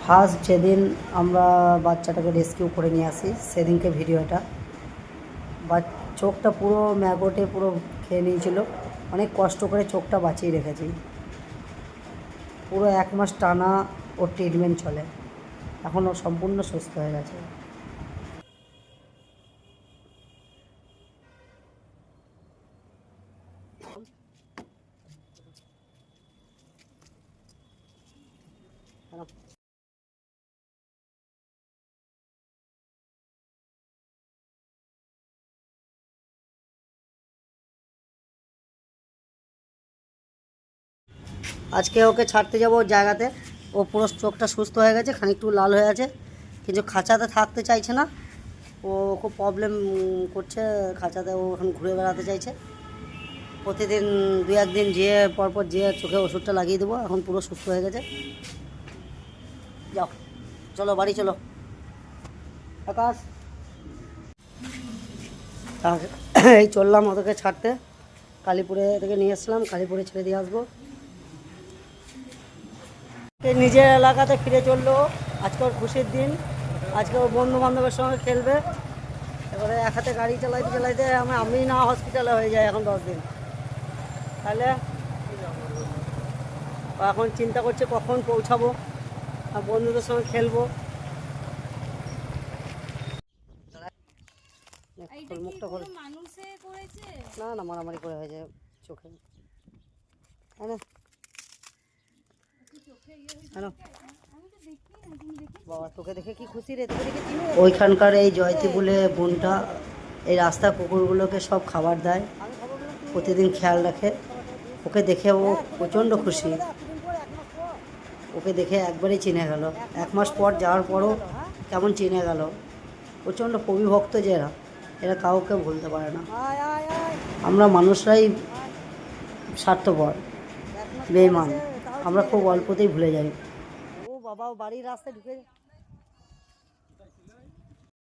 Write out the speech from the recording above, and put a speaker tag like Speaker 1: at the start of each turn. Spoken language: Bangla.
Speaker 1: ফার্স্ট যেদিন আমরা বাচ্চাটাকে রেস্কিউ করে নিয়ে আসি সেদিনকে ভিডিওটা। চোখটা পুরো ম্যাগটে পুরো খেয়ে নিয়েছিল, অনেক কষ্ট করে চোখটা বাঁচিয়ে রেখেছি। পুরো 1 মাস টানা ওর ট্রিটমেন্ট চলে, এখন ও সম্পূর্ণ সুস্থ হয়ে গেছে। আজকে ওকে ছাড়তে যাবো ওর জায়গাতে। ও পুরো চোখটা সুস্থ হয়ে গেছে, খানিকটু লাল হয়ে আছে, কিন্তু খাঁচাতে থাকতে চাইছে না। ও খুব প্রবলেম করছে খাঁচাতে, ও এখন ঘুরে বেড়াতে চাইছে। প্রতিদিন 2-1 দিন যেয়ে পরপর যেয়ে চোখে ওষুধটা লাগিয়ে দেবো। এখন পুরো সুস্থ হয়ে গেছে। যাও, চলো বাড়ি চলো। আকাশ, এই চললাম ওদেরকে ছাড়তে। কালীপুরে থেকে নিয়ে আসলাম, কালীপুরে ছেড়ে দিয়ে আসবো। নিজের এলাকাতে ফিরে চললো। আজকে ওর খুশির দিন, আজকে ওর বন্ধু বান্ধবের সঙ্গে খেলবে। এবারে এক হাতে গাড়ি চালাইতে চালাইতে আমি না হসপিটালে হয়ে যায় এখন 10 দিন। তাহলে এখন চিন্তা করছে কখন পৌঁছাবো আর বন্ধুদের সঙ্গে খেলবো। মুখটা করে না না মারামারি করে হয়ে যায় চোখে। বাবা তোকে দেখে কি খুশি রে, তোকে দেখে কি। ওইখানকার এই জয়তী বলে বোনটা এই রাস্তার কুকুরগুলোকে সব খাবার দেয়, প্রতিদিন খেয়াল রাখে। ওকে দেখে ও প্রচণ্ড খুশি। ওকে দেখে একবারেই চিনে গেল, 1 মাস পর যাওয়ার পরও কেমন চিনে গেল। প্রচণ্ড প্রবিভক্ত যে এরা কাউকে ভুলতে পারে না। আমরা মানুষরাই স্বার্থপর, বেঈমান, আমরা খুব অল্পতেই ভুলে যাই। ও বাবা, বাড়ির রাস্তায় ঢুকে